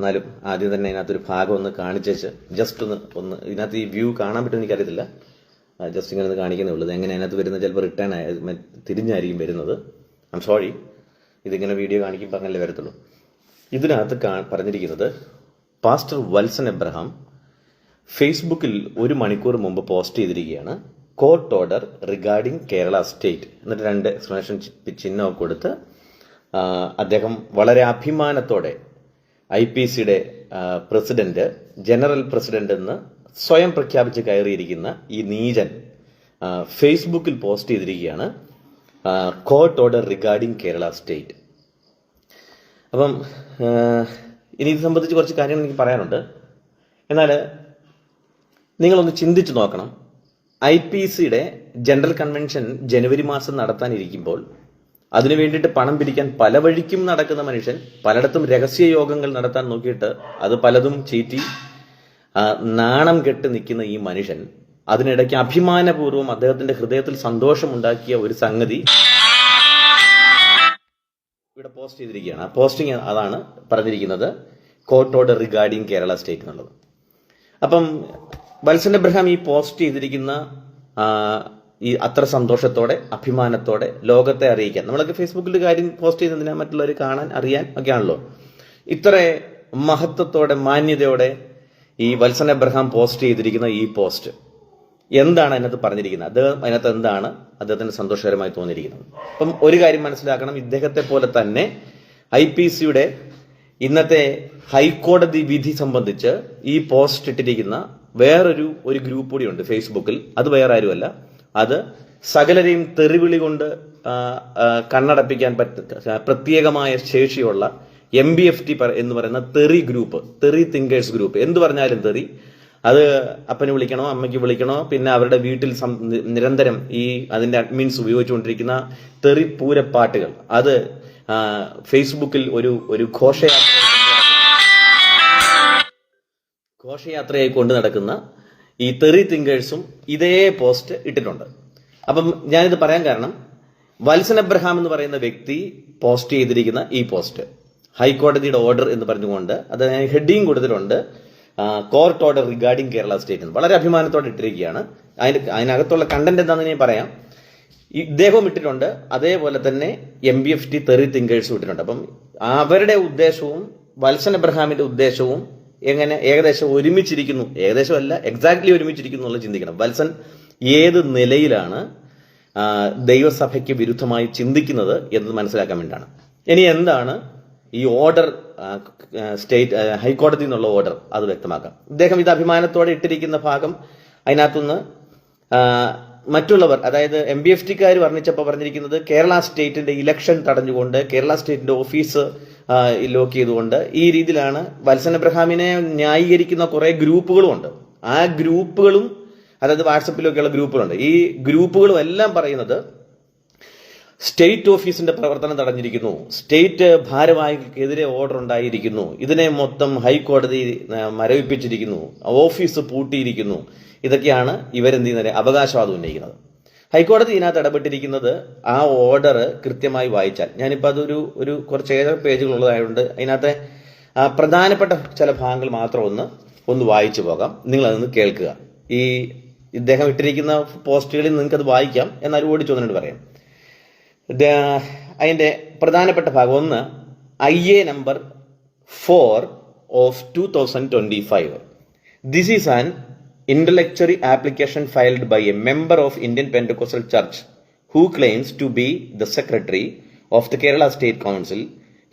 എന്നാലും ആദ്യം തന്നെ ഇതിനകത്തൊരു ഭാഗം ഒന്ന് കാണിച്ചേച്ച് ജസ്റ്റ് ഒന്ന് ഇതിനകത്ത് ഈ വ്യൂ കാണാൻ പറ്റുമെന്ന് എനിക്കറിയത്തില്ല. ജസ്റ്റ് ഇങ്ങനെ ഒന്ന് കാണിക്കുന്നേ ഉള്ളൂ. എങ്ങനെ അതിനകത്ത് വരുന്നത് ചിലപ്പോൾ റിട്ടേൺ തിരിഞ്ഞായിരിക്കും വരുന്നത്. ഐ എം സോറി, ഇതിങ്ങനെ വീഡിയോ കാണിക്കുമ്പോൾ അങ്ങനല്ലേ വരത്തുള്ളൂ. ഇതിനകത്ത് പറഞ്ഞിരിക്കുന്നത് പാസ്റ്റർ വത്സൻ എബ്രഹാം ഫേസ്ബുക്കിൽ 1 മണിക്കൂർ മുമ്പ് പോസ്റ്റ് ചെയ്തിരിക്കുകയാണ്. Court order regarding Kerala state എന്നിട്ട് 2 എക്സ്പ്ലനേഷൻ ചിഹ്നമൊക്കെ കൊടുത്ത് അദ്ദേഹം വളരെ അഭിമാനത്തോടെ IPCയുടെ പ്രസിഡന്റ്, ജനറൽ പ്രസിഡന്റ് എന്ന് സ്വയം പ്രഖ്യാപിച്ച് കയറിയിരിക്കുന്ന ഈ നീചൻ ഫേസ്ബുക്കിൽ പോസ്റ്റ് ചെയ്തിരിക്കുകയാണ് court order regarding Kerala state. അപ്പം ഇനി ഇത് സംബന്ധിച്ച് കുറച്ച് കാര്യങ്ങൾ എനിക്ക് പറയാനുണ്ട്. എന്നാൽ നിങ്ങളൊന്ന് ചിന്തിച്ചു നോക്കണം. IPCയുടെ ജനറൽ കൺവെൻഷൻ ജനുവരി മാസം നടത്താനിരിക്കുമ്പോൾ അതിനു വേണ്ടിയിട്ട് പണം പിരിക്കാൻ പല വഴിക്കും നടക്കുന്ന മനുഷ്യൻ പലയിടത്തും രഹസ്യ യോഗങ്ങൾ നടത്താൻ നോക്കിയിട്ട് അത് പലതും ചീറ്റി നാണം കെട്ട് നിൽക്കുന്ന ഈ മനുഷ്യൻ അതിനിടയ്ക്ക് അഭിമാനപൂർവ്വം അദ്ദേഹത്തിന്റെ ഹൃദയത്തിൽ സന്തോഷമുണ്ടാക്കിയ ഒരു സംഗതി ഇവിടെ പോസ്റ്റ് ചെയ്തിരിക്കുകയാണ്. ആ പോസ്റ്റിംഗ് അതാണ് പറഞ്ഞിരിക്കുന്നത് court order regarding Kerala state എന്നുള്ളത്. അപ്പം വത്സൻ എബ്രഹാം ഈ പോസ്റ്റ് ചെയ്തിരിക്കുന്ന ഈ അത്ര സന്തോഷത്തോടെ അഭിമാനത്തോടെ ലോകത്തെ അറിയിക്കാൻ, നമ്മളൊക്കെ ഫേസ്ബുക്കിൽ കാര്യം പോസ്റ്റ് ചെയ്യുന്നതിനാ മറ്റുള്ളവർ കാണാൻ അറിയാൻ ഒക്കെയാണല്ലോ. ഇത്ര മഹത്വത്തോടെ മാന്യതയോടെ ഈ വത്സൻ എബ്രഹാം പോസ്റ്റ് ചെയ്തിരിക്കുന്ന ഈ പോസ്റ്റ് എന്താണ് അതിനകത്ത് പറഞ്ഞിരിക്കുന്നത്, അതിനകത്ത് എന്താണ് അദ്ദേഹത്തിന് സന്തോഷകരമായി തോന്നിയിരിക്കുന്നത്? അപ്പം ഒരു കാര്യം മനസ്സിലാക്കണം, ഇദ്ദേഹത്തെ പോലെ തന്നെ IPCയുടെ ഇന്നത്തെ ഹൈക്കോടതി വിധി സംബന്ധിച്ച് ഈ പോസ്റ്റ് ഇട്ടിരിക്കുന്ന വേറൊരു ഗ്രൂപ്പ് കൂടിയുണ്ട് ഫേസ്ബുക്കിൽ. അത് വേറെ ആരുമല്ല, അത് സകലരെയും തെറിവിളി കൊണ്ട് കണ്ണടപ്പിക്കാൻ പ്രത്യേകമായ ശേഷിയുള്ള MBFT എന്ന് പറയുന്ന തെറി ഗ്രൂപ്പ്, തെറി തിങ്കേഴ്സ് ഗ്രൂപ്പ്. എന്ത് പറഞ്ഞാലും തെറി. അത് അപ്പന് വിളിക്കണോ അമ്മയ്ക്ക് വിളിക്കണോ, പിന്നെ അവരുടെ വീട്ടിൽ നിരന്തരം അതിന്റെ അഡ്മിൻസ് ഉപയോഗിച്ചുകൊണ്ടിരിക്കുന്ന തെറി പൂരപ്പാട്ടുകൾ, അത് ഫേസ്ബുക്കിൽ ഒരു ഘോഷയാത്രയായി കൊണ്ടു നടക്കുന്ന ഈ തെറി തിങ്കേഴ്സും ഇതേ പോസ്റ്റ് ഇട്ടിട്ടുണ്ട്. അപ്പം ഞാനിത് പറയാൻ കാരണം, വത്സൻ എബ്രഹാം എന്ന് പറയുന്ന വ്യക്തി പോസ്റ്റ് ചെയ്തിരിക്കുന്ന ഈ പോസ്റ്റ് ഹൈക്കോടതിയുടെ ഓർഡർ എന്ന് പറഞ്ഞുകൊണ്ട് അത് ഹെഡിങ് കൊടുത്തിട്ടുണ്ട് court order regarding Kerala state എന്ന്. വളരെ അഭിമാനത്തോടെ ഇട്ടിരിക്കുകയാണ്. അതിനകത്തുള്ള കണ്ടന്റ് എന്താണെന്ന് ഞാൻ പറയാം. ഇദ്ദേഹവും ഇട്ടിട്ടുണ്ട്, അതേപോലെ തന്നെ MBFT തെറി തിങ്കേഴ്സും ഇട്ടിട്ടുണ്ട്. അപ്പം അവരുടെ ഉദ്ദേശവും വത്സൻ എബ്രഹാമിന്റെ ഉദ്ദേശവും എങ്ങനെ ഏകദേശം ഒരുമിച്ചിരിക്കുന്നു, ഏകദേശമല്ല എക്സാക്ട്ലി ഒരുമിച്ചിരിക്കുന്നു എന്നുള്ളത് ചിന്തിക്കണം. വത്സൻ ഏത് നിലയിലാണ് ദൈവസഭയ്ക്ക് വിരുദ്ധമായി ചിന്തിക്കുന്നത് എന്ന് മനസ്സിലാക്കാൻ വേണ്ടിയാണ്. ഇനി എന്താണ് ഈ ഓർഡർ, ഹൈക്കോടതി എന്നുള്ള ഓർഡർ, അത് വ്യക്തമാക്കാം. ഇദ്ദേഹം ഇത് അഭിമാനത്തോടെ ഇട്ടിരിക്കുന്ന ഭാഗം അതിനകത്തുനിന്ന് മറ്റുള്ളവർ, അതായത് MBFTക്കാർ വർണ്ണിച്ചപ്പോൾ പറഞ്ഞിരിക്കുന്നത് കേരള സ്റ്റേറ്റിന്റെ ഇലക്ഷൻ തടഞ്ഞുകൊണ്ട്, കേരള സ്റ്റേറ്റിന്റെ ഓഫീസ് ലോക്ക് ചെയ്തുകൊണ്ട്, ഈ രീതിയിലാണ് വത്സൻ എബ്രഹാമിനെ ന്യായീകരിക്കുന്ന കുറെ ഗ്രൂപ്പുകളും ഉണ്ട്. ആ ഗ്രൂപ്പുകളും, അതായത് വാട്സപ്പിലൊക്കെയുള്ള ഗ്രൂപ്പുകളുണ്ട്, ഈ ഗ്രൂപ്പുകളും എല്ലാം പറയുന്നത് സ്റ്റേറ്റ് ഓഫീസിന്റെ പ്രവർത്തനം തടഞ്ഞിരിക്കുന്നു, സ്റ്റേറ്റ് ഭാരവാഹികൾക്കെതിരെ ഓർഡർ ഉണ്ടായിരിക്കുന്നു, ഇതിനെ മൊത്തം ഹൈക്കോടതി മരവിപ്പിച്ചിരിക്കുന്നു, ഓഫീസ് പൂട്ടിയിരിക്കുന്നു. ഇതൊക്കെയാണ് ഇവരെന്ത് ചെയ്യുന്നത്, അവകാശവാദം ഉന്നയിക്കുന്നത്. ഹൈക്കോടതി ഇതിനകത്ത് ഇടപെട്ടിരിക്കുന്നത് ആ ഓർഡർ കൃത്യമായി വായിച്ചാൽ, ഞാനിപ്പോൾ അതൊരു കുറച്ചേറെ പേജുകളുള്ളതായതുകൊണ്ട് അതിനകത്തെ പ്രധാനപ്പെട്ട ചില ഭാഗങ്ങൾ മാത്രം ഒന്ന് വായിച്ചു പോകാം. നിങ്ങൾ അതൊന്ന് കേൾക്കുക. ഇദ്ദേഹം ഇട്ടിരിക്കുന്ന പോസ്റ്റുകളിൽ നിങ്ങൾക്കത് വായിക്കാം, എന്നാലും ഓടിച്ചു വന്നിട്ട് പറയാം. അതിന്റെ പ്രധാനപ്പെട്ട ഭാഗം 1, IA number 4 of 2025. This is an intellectuary application filed by a member of Indian Pentecostal Church who claims to be the secretary of the Kerala State Council.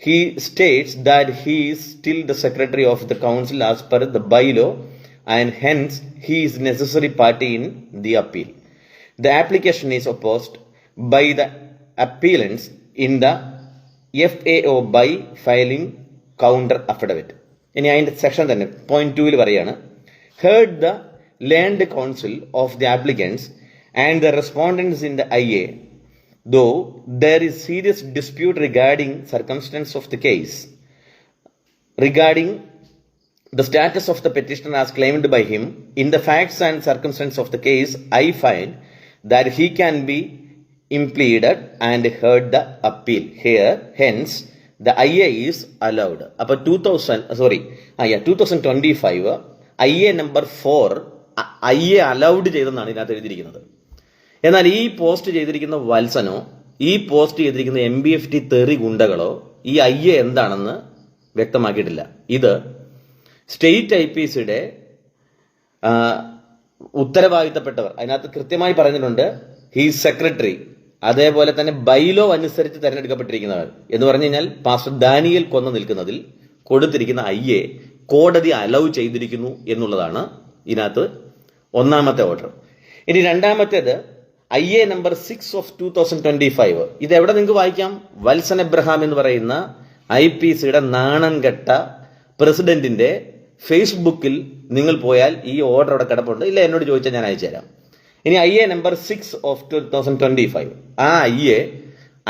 He states that he is still the secretary of the council as per the bylaw and hence he is necessary party in the appeal. The application is opposed by the appellants in the FAO by filing counter affidavit. ഇനി അതിന്റെ section തന്നെ point 2 പറയാണ്, heard the learned counsel of the applicants and the respondents in the IA, though there is serious dispute regarding circumstance of the case. Regarding the status of the petitioner as claimed by him, in the facts and circumstances of the case, I find that he can be impleaded and heard the appeal. Here, hence, the IA is allowed. അപ്പൊ 2025 IA number 4 IA allowed ചെയ്തെന്നാണ് ഇതിനകത്ത് എഴുതിയിരിക്കുന്നത്. എന്നാൽ ഈ post ചെയ്തിരിക്കുന്ന വത്സനോ ഈ post ചെയ്തിരിക്കുന്ന MBFT തെറി ഗുണ്ടകളോ ഈ IA എന്താണെന്ന് വ്യക്തമാക്കിയിട്ടില്ല. ഇത് സ്റ്റേറ്റ് IPCയുടെ ഉത്തരവാദിത്തപ്പെട്ടവർ അതിനകത്ത് കൃത്യമായി പറഞ്ഞിട്ടുണ്ട്. ഹീസ് സെക്രട്ടറി, അതേപോലെ തന്നെ ബൈലോ അനുസരിച്ച് തെരഞ്ഞെടുക്കപ്പെട്ടിരിക്കുന്നവർ എന്ന് പറഞ്ഞു കഴിഞ്ഞാൽ പാസ്റ്റർ ദാനിയേൽ കൊന്നു നിൽക്കുന്നതിൽ കൊടുത്തിരിക്കുന്ന IA കോടതി അലൗ ചെയ്തിരിക്കുന്നു എന്നുള്ളതാണ് ഇതിനകത്ത് ഒന്നാമത്തെ ഓർഡർ. ഇനി രണ്ടാമത്തേത് IA നമ്പർ 6 ഓഫ് 2025. ഇത് എവിടെ നിങ്ങൾക്ക് വായിക്കാം? വത്സൻ എബ്രഹാം എന്ന് പറയുന്ന IPCയുടെ നാണം കെട്ട പ്രസിഡന്റിന്റെ ഫേസ്ബുക്കിൽ നിങ്ങൾ പോയാൽ ഈ ഓർഡർ അവിടെ കിടപ്പുണ്ട്. ഇല്ല, എന്നോട് ചോദിച്ചാൽ ഞാൻ അയച്ചു തരാം. ഇനി IA നമ്പർ 6 ഓഫ് 2025 ആ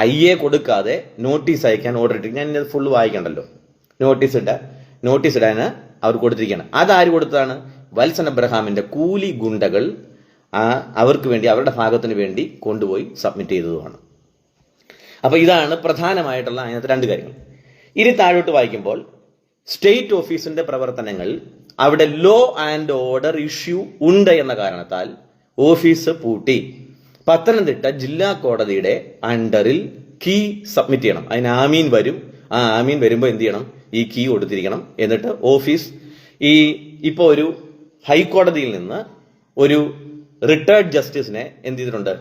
IA കൊടുക്കാതെ നോട്ടീസ് അയക്കാൻ ഓർഡർ ഇട്ടിരിക്കും. ഞാൻ ഇത് ഫുള്ള് വായിക്കണ്ടല്ലോ. നോട്ടീസ് ഇടാന് അവർ കൊടുത്തിരിക്കുകയാണ്. അതാര് കൊടുത്തതാണ്? വത്സൻ എബ്രഹാമിന്റെ കൂലി ഗുണ്ടകൾ അവർക്ക് വേണ്ടി, അവരുടെ ഭാഗത്തിന് വേണ്ടി കൊണ്ടുപോയി സബ്മിറ്റ് ചെയ്തതുമാണ്. അപ്പൊ ഇതാണ് പ്രധാനമായിട്ടുള്ള അതിനകത്ത് രണ്ട് കാര്യങ്ങൾ. ഇനി താഴോട്ട് വായിക്കുമ്പോൾ സ്റ്റേറ്റ് ഓഫീസിന്റെ പ്രവർത്തനങ്ങൾ അവിടെ ലോ ആൻഡ് ഓർഡർ ഇഷ്യൂ ഉണ്ട് എന്ന കാരണത്താൽ ഓഫീസ് പൂട്ടി. പത്തനംതിട്ട ജില്ലാ കോടതിയുടെ അണ്ടറിൽ കീ സബ്മിറ്റ് ചെയ്യണം. അതിന് ആമീൻ വരും. ആ ആമീൻ വരുമ്പോൾ എന്ത് ചെയ്യണം? ഈ കീ കൊടുത്തിരിക്കണം. എന്നിട്ട് ഓഫീസ് ഇപ്പോൾ ഒരു ഹൈക്കോടതിയിൽ നിന്ന് ഒരു റിട്ടയർഡ് ജസ്റ്റിസിനെ എന്ത് ചെയ്തിട്ടുണ്ട്?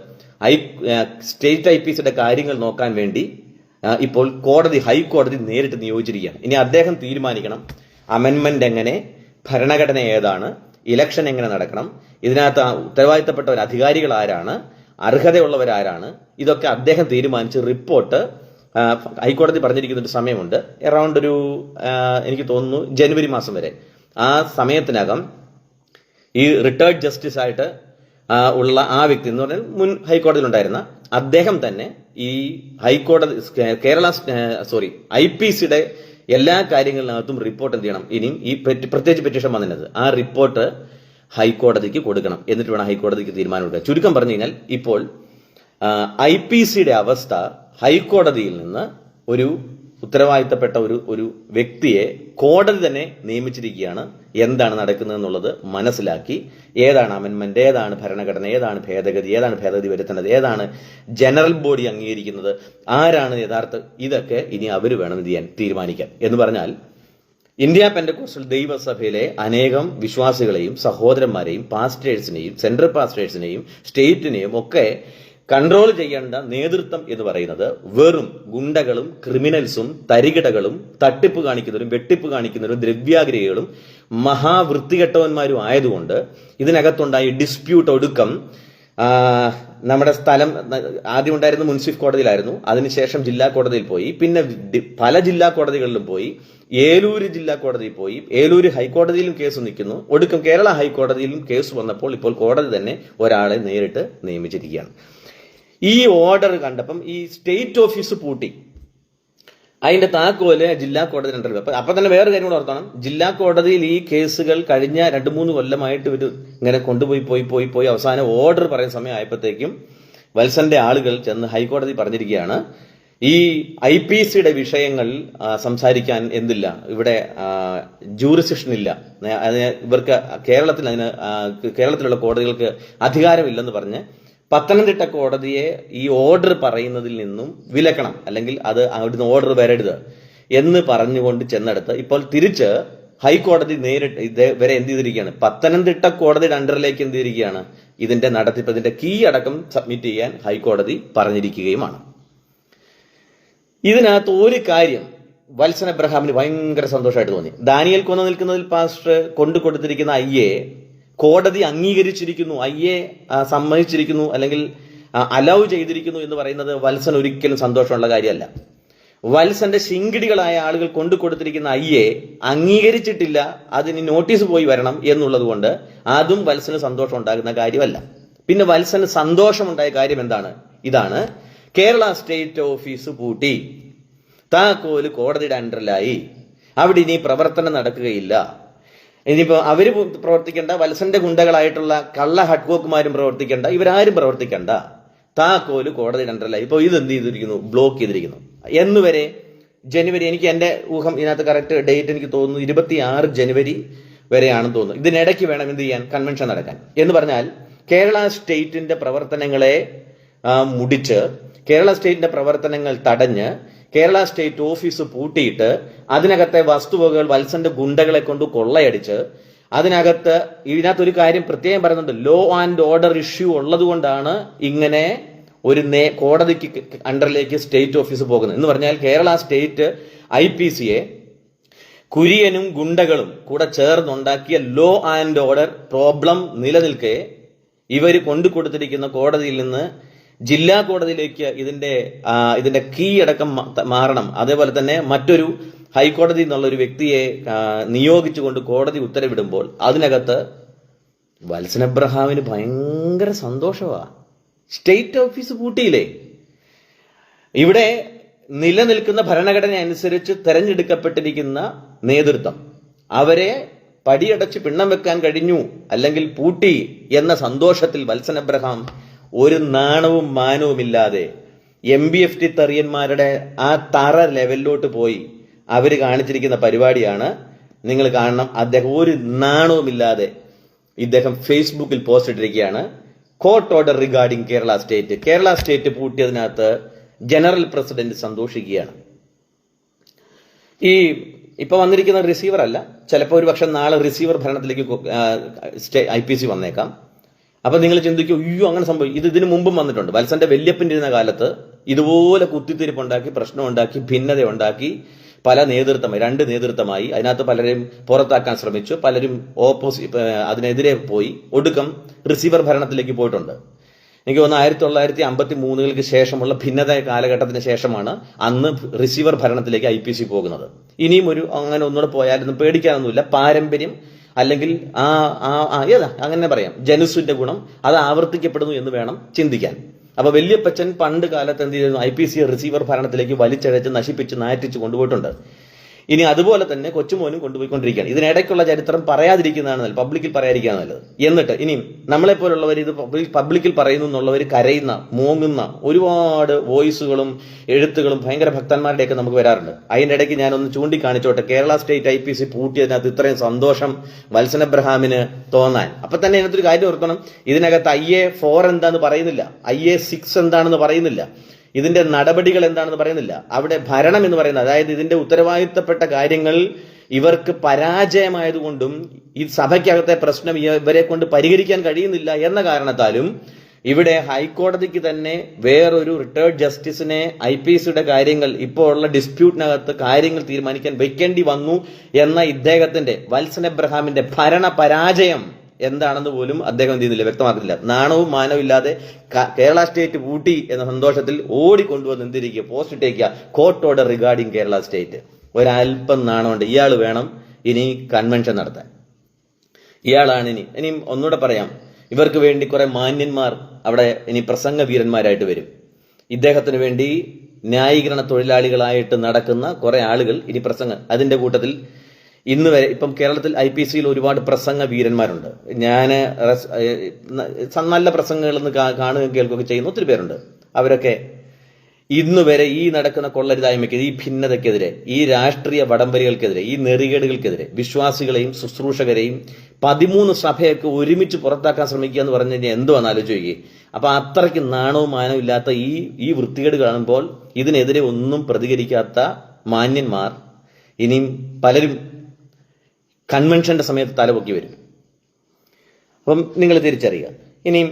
സ്റ്റേറ്റ് IPCയുടെ കാര്യങ്ങൾ നോക്കാൻ വേണ്ടി ഇപ്പോൾ ഹൈക്കോടതി നേരിട്ട് നിയോഗിച്ചിരിക്കുകയാണ്. ഇനി അദ്ദേഹം തീരുമാനിക്കണം അമെൻമെന്റ് എങ്ങനെ, ഭരണഘടന ഏതാണ്, ഇലക്ഷൻ എങ്ങനെ നടക്കണം, ഇതിനകത്ത് ഉത്തരവാദിത്തപ്പെട്ടവർ അധികാരികൾ ആരാണ്, അർഹതയുള്ളവരാരാണ്, ഇതൊക്കെ അദ്ദേഹം തീരുമാനിച്ച് റിപ്പോർട്ട് ഹൈക്കോടതി പറഞ്ഞിരിക്കുന്ന ഒരു സമയമുണ്ട്. അറൌണ്ട് ഒരു എനിക്ക് തോന്നുന്നു ജനുവരി മാസം വരെ. ആ സമയത്തിനകം ഈ റിട്ടയർഡ് ജസ്റ്റിസ് ആയിട്ട് ഉള്ള ആ വ്യക്തി എന്ന് പറഞ്ഞാൽ മുൻ ഹൈക്കോടതിയിൽ ഉണ്ടായിരുന്ന അദ്ദേഹം തന്നെ ഈ IPCയുടെ എല്ലാ കാര്യങ്ങളിനകത്തും റിപ്പോർട്ട് എന്ത് ചെയ്യണം? ഇനിയും ഈ പ്രത്യേകിച്ച് പെറ്റീഷൻ വന്നിരുന്നത് ആ റിപ്പോർട്ട് ഹൈക്കോടതിക്ക് കൊടുക്കണം. എന്നിട്ട് വേണം ഹൈക്കോടതിക്ക് തീരുമാനം എടുക്കുക. ചുരുക്കം പറഞ്ഞു കഴിഞ്ഞാൽ ഇപ്പോൾ IPCയുടെ അവസ്ഥ ഹൈക്കോടതിയിൽ നിന്ന് ഒരു ഉത്തരവാദിത്തപ്പെട്ട ഒരു വ്യക്തിയെ കോടതി തന്നെ നിയമിച്ചിരിക്കുകയാണ്. എന്താണ് നടക്കുന്നത് എന്നുള്ളത് മനസ്സിലാക്കി ഏതാണ് അമെൻമെന്റ്, ഏതാണ് ഭരണഘടന, ഏതാണ് ഭേദഗതി വരുത്തേണ്ടത്, ഏതാണ് ജനറൽ ബോഡി അംഗീകരിക്കുന്നത്, ആരാണ് യഥാർത്ഥ, ഇതൊക്കെ ഇനി അവർ വേണം ചെയ്യാൻ തീരുമാനിക്കാൻ. എന്ന് പറഞ്ഞാൽ ഇന്ത്യ പെന്തക്കോസ്റ്റൽ ദൈവസഭയിലെ അനേകം വിശ്വാസികളെയും സഹോദരന്മാരെയും പാസ്റ്റേഴ്സിനെയും സെൻട്രൽ പാസ്റ്റേഴ്സിനെയും സ്റ്റേറ്റിനെയും ഒക്കെ കൺട്രോൾ ചെയ്യേണ്ട നേതൃത്വം എന്ന് പറയുന്നത് വെറും ഗുണ്ടകളും ക്രിമിനൽസും തരികിടകളും തട്ടിപ്പ് കാണിക്കുന്നവരും വെട്ടിപ്പ് കാണിക്കുന്നവരും ദ്രവ്യാഗ്രഹികളും മഹാവൃത്തികെട്ടവന്മാരും ആയതുകൊണ്ട് ഇതിനകത്തുണ്ടായ ഡിസ്പ്യൂട്ട് ഒടുക്കം നമ്മുടെ സ്ഥലം ആദ്യം ഉണ്ടായിരുന്ന മുൻസിഫ് കോടതിയിലായിരുന്നു. അതിനുശേഷം ജില്ലാ കോടതിയിൽ പോയി, പിന്നെ പല ജില്ലാ കോടതികളിലും പോയി, ഏലൂര് ജില്ലാ കോടതിയിൽ പോയി, ഏലൂര് ഹൈക്കോടതിയിലും കേസ് നിൽക്കുന്നു. ഒടുക്കം കേരള ഹൈക്കോടതിയിലും കേസ് വന്നപ്പോൾ ഇപ്പോൾ കോടതി തന്നെ ഒരാളെ നേരിട്ട് നിയമിച്ചിരിക്കുകയാണ്. ഈ ഓർഡർ കണ്ടപ്പം ഈ സ്റ്റേറ്റ് ഓഫീസ് പൂട്ടി. അതിന്റെ താക്കോല് ജില്ലാ കോടതി ഉണ്ടല്ലോ. അപ്പൊ തന്നെ വേറെ കാര്യം കൂടെ ഓർത്തണം. ജില്ലാ കോടതിയിൽ ഈ കേസുകൾ കഴിഞ്ഞ 2-3 കൊല്ലമായിട്ട് ഇവർ ഇങ്ങനെ കൊണ്ടുപോയി അവസാനം ഓർഡർ പറയുന്ന സമയം ആയപ്പോഴത്തേക്കും വത്സന്റെ ആളുകൾ ചെന്ന് ഹൈക്കോടതി പറഞ്ഞിരിക്കുകയാണ് ഈ IPCയുടെ വിഷയങ്ങൾ സംസാരിക്കാൻ എന്തില്ല, ഇവിടെ ജൂറിസ്ഡിക്ഷൻ ഇല്ല, ഇവർക്ക് കേരളത്തിലുള്ള കോടതികൾക്ക് അധികാരമില്ലെന്ന് പറഞ്ഞ് പത്തനംതിട്ട കോടതിയെ ഈ ഓർഡർ പറയുന്നതിൽ നിന്നും വിലക്കണം, അല്ലെങ്കിൽ അത് അവിടുന്ന് ഓർഡർ വരരുത് എന്ന് പറഞ്ഞുകൊണ്ട് ചെന്നെടുത്ത് ഇപ്പോൾ തിരിച്ച് ഹൈക്കോടതി നേരിട്ട് ഇതുവരെ എന്ത് ചെയ്തിരിക്കുകയാണ്? പത്തനംതിട്ട കോടതിയുടെ അണ്ടറിലേക്ക് എന്ത് ചെയ്തിരിക്കുകയാണ്? ഇതിന്റെ നടത്തിപ്പ്, ഇതിന്റെ കീ അടക്കം സബ്മിറ്റ് ചെയ്യാൻ ഹൈക്കോടതി പറഞ്ഞിരിക്കുകയുമാണ്. ഇതിനകത്ത് ഒരു കാര്യം വത്സൻ എബ്രഹാമിന് ഭയങ്കര സന്തോഷമായിട്ട് തോന്നി. ദാനിയേൽ കൊന്നു നിൽക്കുന്നതിൽ പാസ്റ്റർ കൊടുത്തിരിക്കുന്ന IA കോടതി അംഗീകരിച്ചിരിക്കുന്നു, IA സമ്മതിച്ചിരിക്കുന്നു, അല്ലെങ്കിൽ അലൗ ചെയ്തിരിക്കുന്നു എന്ന് പറയുന്നത് വത്സൻ ഒരിക്കലും സന്തോഷമുള്ള കാര്യമല്ല. വത്സന്റെ ശിങ്കിടികളായ ആളുകൾ കൊടുത്തിരിക്കുന്ന IA അംഗീകരിച്ചിട്ടില്ല, അതിന് നോട്ടീസ് പോയി വരണം എന്നുള്ളത് കൊണ്ട് അതും വത്സന് സന്തോഷം ഉണ്ടാകുന്ന കാര്യമല്ല. പിന്നെ വത്സന് സന്തോഷമുണ്ടായ കാര്യം എന്താണ്? ഇതാണ്, കേരള സ്റ്റേറ്റ് ഓഫീസ് പൂട്ടി, താക്കോല് കോടതിയുടെ അണ്ടറിലായി, അവിടെ ഇനി പ്രവർത്തനം നടക്കുകയില്ല. ഇനിയിപ്പോ അവര് പ്രവർത്തിക്കേണ്ട, വത്സന്റെ ഗുണ്ടകളായിട്ടുള്ള കള്ള ഹഡ്കോക്കുമാരും പ്രവർത്തിക്കേണ്ട, ഇവരാരും പ്രവർത്തിക്കേണ്ട, താക്കോല് കോടതിയുടെ അണ്ടറിലായി. ഇപ്പൊ ഇത് എന്ത് ചെയ്തിരിക്കുന്നു? ബ്ലോക്ക് ചെയ്തിരിക്കുന്നു. എന്നുവരെ ജനുവരി, എനിക്ക് എൻ്റെ ഊഹം ഇതിനകത്ത് കറക്റ്റ് ഡേറ്റ് എനിക്ക് തോന്നുന്നു 26 ജനുവരി വരെയാണെന്ന് തോന്നുന്നു. ഇതിനിടയ്ക്ക് വേണം എന്ത് ചെയ്യാൻ, കൺവെൻഷൻ നടക്കാൻ. എന്ന് പറഞ്ഞാൽ കേരള സ്റ്റേറ്റിന്റെ പ്രവർത്തനങ്ങളെ മുടിച്ച്, കേരള സ്റ്റേറ്റിന്റെ പ്രവർത്തനങ്ങൾ തടഞ്ഞ്, കേരള സ്റ്റേറ്റ് ഓഫീസ് പൂട്ടിയിട്ട് അതിനകത്തെ വസ്തുവകകൾ വത്സന്റെ ഗുണ്ടകളെ കൊണ്ട് കൊള്ളയടിച്ച്, ഇതിനകത്തൊരു കാര്യം പ്രത്യേകം പറയുന്നുണ്ട്, ലോ ആൻഡ് ഓർഡർ ഇഷ്യൂ ഉള്ളത് കൊണ്ടാണ് ഇങ്ങനെ ഒരു കോടതിക്ക് അണ്ടറിലേക്ക് സ്റ്റേറ്റ് ഓഫീസ് പോകുന്നത്. എന്ന് പറഞ്ഞാൽ കേരള സ്റ്റേറ്റ് IPCയെ കുര്യനും ഗുണ്ടകളും കൂടെ ചേർന്നുണ്ടാക്കിയ ലോ ആൻഡ് ഓർഡർ പ്രോബ്ലം നിലനിൽക്കെ ഇവർ കൊണ്ടുകൊടുത്തിരിക്കുന്ന കോടതിയിൽ നിന്ന് ജില്ലാ കോടതിയിലേക്ക് ഇതിന്റെ കീ അടക്കം മാറണം. അതേപോലെ തന്നെ മറ്റൊരു ഹൈക്കോടതി എന്നുള്ള ഒരു വ്യക്തിയെ നിയോഗിച്ചുകൊണ്ട് കോടതി ഉത്തരവിടുമ്പോൾ അതിനകത്ത് വത്സൻ എബ്രഹാമിന് ഭയങ്കര സന്തോഷമാണ്. സ്റ്റേറ്റ് ഓഫീസ് പൂട്ടിയില്ലേ? ഇവിടെ നിലനിൽക്കുന്ന ഭരണഘടന അനുസരിച്ച് തെരഞ്ഞെടുക്കപ്പെട്ടിരിക്കുന്ന നേതൃത്വം, അവരെ പടിയടച്ച് പിണ്ണം വെക്കാൻ കഴിഞ്ഞു, അല്ലെങ്കിൽ പൂട്ടി എന്ന സന്തോഷത്തിൽ വത്സൻ എബ്രഹാം ഒരു നാണവും മാനവുമില്ലാതെ MBFT തെറിയന്മാരുടെ ആ തറ ലെവലിലോട്ട് പോയി അവർ കാണിച്ചിരിക്കുന്ന പരിപാടിയാണ്. നിങ്ങൾ കാണണം, അദ്ദേഹം ഒരു നാണവുമില്ലാതെ ഇദ്ദേഹം ഫേസ്ബുക്കിൽ പോസ്റ്റ് ഇട്ടിരിക്കുകയാണ്. Court order regarding Kerala state പൂട്ടിയതിനകത്ത് ജനറൽ പ്രസിഡന്റ് സന്തോഷിക്കുകയാണ്. ഇപ്പൊ വന്നിരിക്കുന്ന റിസീവർ അല്ല, ചിലപ്പോൾ ഒരു പക്ഷെ നാളെ റിസീവർ ഭരണത്തിലേക്ക് IPC വന്നേക്കാം. അപ്പൊ നിങ്ങൾ ചിന്തിക്കും, അയ്യോ അങ്ങനെ സംഭവിക്കും. ഇതിനു മുമ്പും വന്നിട്ടുണ്ട്. വത്സന്റെ വല്യപ്പൻ്റെ ഇരുന്ന കാലത്ത് ഇതുപോലെ കുത്തിത്തിരിപ്പുണ്ടാക്കി, പ്രശ്നമുണ്ടാക്കി, ഭിന്നത ഉണ്ടാക്കി, പല രണ്ട് നേതൃത്വമായി അതിനകത്ത് പലരെയും പുറത്താക്കാൻ ശ്രമിച്ചു, പലരും അതിനെതിരെ പോയി, ഒടുക്കം റിസീവർ ഭരണത്തിലേക്ക് പോയിട്ടുണ്ട്. എനിക്ക് തോന്നുന്നു 1953 ശേഷമുള്ള ഭിന്നത കാലഘട്ടത്തിന് ശേഷമാണ് അന്ന് റിസീവർ ഭരണത്തിലേക്ക് IPC പോകുന്നത്. ഇനിയും അങ്ങനെ ഒന്നുകൂടെ പോയാലൊന്നും പേടിക്കാനൊന്നുമില്ല. പാരമ്പര്യം അല്ലെങ്കിൽ അങ്ങനെ പറയാം, ജനുസിന്റെ ഗുണം അത് ആവർത്തിക്കപ്പെടുന്നു എന്ന് വേണം ചിന്തിക്കാൻ. അപ്പൊ വല്യപ്പച്ചൻ പണ്ട് കാലത്ത് എന്ത് ചെയ്തിരുന്നു, IPC റിസീവർ ഭരണത്തിലേക്ക് വലിച്ചഴച്ച് നശിപ്പിച്ച് നാറ്റിച്ച് കൊണ്ടുപോയിട്ടുണ്ട്. ഇനി അതുപോലെ തന്നെ കൊച്ചുമോനും കൊണ്ടുപോയിക്കൊണ്ടിരിക്കുകയാണ്. ഇതിനിടയ്ക്കുള്ള ചരിത്രം പറയാതിരിക്കുന്നതാണ് നല്ലത്, പബ്ലിക്കിൽ പറയാതിരിക്കുകയാണ് നല്ലത്. എന്നിട്ട് ഇനിയും നമ്മളെ പോലുള്ളവർ ഇത് പബ്ലിക്കിൽ പറയുന്നു എന്നുള്ളവർ കരയുന്ന, മോങ്ങുന്ന ഒരുപാട് വോയിസുകളും എഴുത്തുകളും ഭയങ്കര ഭക്തന്മാരുടെയൊക്കെ നമുക്ക് വരാറുണ്ട്. അതിൻ്റെ ഇടയ്ക്ക് ഞാനൊന്ന് ചൂണ്ടിക്കാണിച്ചോട്ടെ, കേരള സ്റ്റേറ്റ് IPC പൂട്ടിയതിനകത്ത് ഇത്രയും സന്തോഷം വത്സൻ എബ്രഹാമിന് തോന്നാൻ. അപ്പൊ തന്നെ ഇതിനകത്തൊരു കാര്യം ഓർക്കണം, ഇതിനകത്ത് IA-4 എന്താന്ന് പറയുന്നില്ല, IA-6 എന്താണെന്ന് പറയുന്നില്ല, ഇതിന്റെ നടപടികൾ എന്താണെന്ന് പറയുന്നില്ല. അവിടെ ഭരണം എന്ന് പറയുന്നത്, അതായത് ഇതിന്റെ ഉത്തരവാദിത്തപ്പെട്ട കാര്യങ്ങൾ ഇവർക്ക് പരാജയമായതുകൊണ്ടും ഈ സഭയ്ക്കകത്തെ പ്രശ്നം ഇവരെ കൊണ്ട് പരിഹരിക്കാൻ കഴിയുന്നില്ല എന്ന കാരണത്താലും ഇവിടെ ഹൈക്കോടതിക്ക് തന്നെ വേറൊരു റിട്ടയർഡ് ജസ്റ്റിസിനെ IPCയുടെ കാര്യങ്ങൾ, ഇപ്പോൾ ഉള്ള ഡിസ്പ്യൂട്ടിനകത്ത് കാര്യങ്ങൾ തീരുമാനിക്കാൻ വെക്കേണ്ടി വന്നു എന്ന ഇദ്ദേഹത്തിന്റെ, വത്സൻ എബ്രഹാമിന്റെ ഭരണ പരാജയം എന്താണെന്ന് പോലും അദ്ദേഹം എന്ത് ചെയ്യുന്നില്ല, വ്യക്തമാക്കുന്നില്ല. നാണവും മാനവും ഇല്ലാതെ കേരള സ്റ്റേറ്റ് പൂട്ടി എന്ന സന്തോഷത്തിൽ ഓടിക്കൊണ്ടുവന്ന് എന്തിരിക്കുക, പോസ്റ്റ് ഇട്ടേക്കുക, court order regarding Kerala state. ഒരല്പം നാണമുണ്ട്. ഇയാൾ വേണം ഇനി കൺവെൻഷൻ നടത്താൻ. ഇയാളാണ് ഇനിയും ഒന്നുകൂടെ പറയാം, ഇവർക്ക് വേണ്ടി കുറെ മാന്യന്മാർ അവിടെ ഇനി പ്രസംഗ വീരന്മാരായിട്ട് വരും. ഇദ്ദേഹത്തിന് വേണ്ടി ന്യായീകരണ തൊഴിലാളികളായിട്ട് നടക്കുന്ന കുറെ ആളുകൾ ഇനി അതിന്റെ കൂട്ടത്തിൽ ഇന്ന് വരെ ഇപ്പം കേരളത്തിൽ IPCയിൽ ഒരുപാട് പ്രസംഗ വീരന്മാരുണ്ട്. ഞാൻ നല്ല പ്രസംഗങ്ങളെന്ന് കാണുകയും കേൾക്കുകയൊക്കെ ചെയ്യുന്ന ഒത്തിരി പേരുണ്ട്. അവരൊക്കെ ഇന്ന് വരെ ഈ നടക്കുന്ന കൊള്ളരുതായ്മയ്ക്കെതിരെ, ഈ ഭിന്നതയ്ക്കെതിരെ, ഈ രാഷ്ട്രീയ വടംവലികൾക്കെതിരെ, ഈ നെറികേടുകൾക്കെതിരെ വിശ്വാസികളെയും ശുശ്രൂഷകരെയും 13 സഭയൊക്കെ ഒരുമിച്ച് പുറത്താക്കാൻ ശ്രമിക്കുക എന്ന് പറഞ്ഞു കഴിഞ്ഞാൽ എന്തുവാന്ന് ആലോചിക്കുക. അപ്പൊ അത്രയ്ക്ക് നാണവും മാനവും ഇല്ലാത്ത ഈ വൃത്തികേട് കാണുമ്പോൾ ഇതിനെതിരെ ഒന്നും പ്രതികരിക്കാത്ത മാന്യന്മാർ ഇനിയും പലരും കൺവെൻഷന്റെ സമയത്ത് തലപൊക്കി വരും. അപ്പം നിങ്ങൾ തിരിച്ചറിയുക. ഇനിയും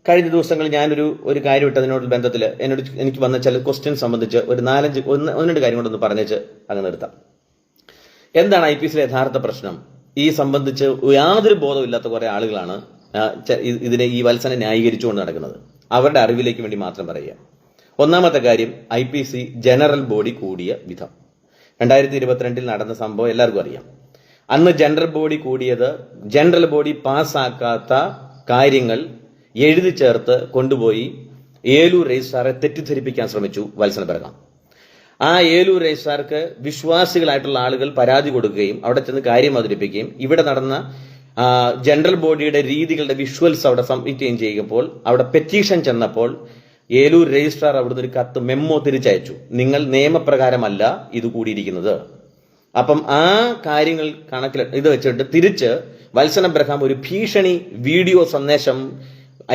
കഴിഞ്ഞ ദിവസങ്ങളിൽ ഞാനൊരു കാര്യം ഇട്ടതിനോട് ബന്ധത്തിൽ എനിക്ക് വന്ന ചില ക്വസ്റ്റ്യൻ സംബന്ധിച്ച് ഒരു 4-5 കാര്യം കൊണ്ടൊന്ന് പറഞ്ഞേച്ച് അങ്ങ് നിർത്താം. എന്താണ് IPCയിലെ യഥാർത്ഥ പ്രശ്നം? ഈ സംബന്ധിച്ച് യാതൊരു ബോധമില്ലാത്ത കുറെ ആളുകളാണ് ഈ വത്സനെ ന്യായീകരിച്ചുകൊണ്ട് നടക്കുന്നത്. അവരുടെ അറിവിലേക്ക് വേണ്ടി മാത്രം പറയുക. ഒന്നാമത്തെ കാര്യം, IPC ജനറൽ ബോഡി കൂടിയ വിധം. 2022 നടന്ന സംഭവം എല്ലാവർക്കും അറിയാം. അന്ന് ജനറൽ ബോഡി കൂടിയത്, ജനറൽ ബോഡി പാസ്സാക്കാത്ത കാര്യങ്ങൾ എഴുതി ചേർത്ത് കൊണ്ടുപോയി ഏലൂർ രജിസ്ട്രാറെ തെറ്റിദ്ധരിപ്പിക്കാൻ ശ്രമിച്ചു വത്സൻ എബ്രഹാം. ആ ഏലൂർ രജിസ്ട്രാർക്ക് വിശ്വാസികളായിട്ടുള്ള ആളുകൾ പരാതി കൊടുക്കുകയും അവിടെ ചെന്ന് കാര്യം അവതരിപ്പിക്കുകയും ഇവിടെ നടന്ന ജനറൽ ബോഡിയുടെ രീതികളുടെ വിഷ്വൽസ് അവിടെ സബ്മിറ്റ് ചെയ്യുമ്പോൾ അവിടെ പെറ്റീഷൻ ചെന്നപ്പോൾ ഏലൂർ രജിസ്ട്രാർ അവിടുന്ന് ഒരു കത്ത് മെമ്മോ തിരിച്ചയച്ചു. നിങ്ങൾ നിയമപ്രകാരമല്ല ഇത് കൂടിയിരിക്കുന്നത്. അപ്പം ആ കാര്യങ്ങൾ ഇത് വെച്ചിട്ട് തിരിച്ച് വത്സൻ അബ്രഹാം ഒരു ഭീഷണി വീഡിയോ സന്ദേശം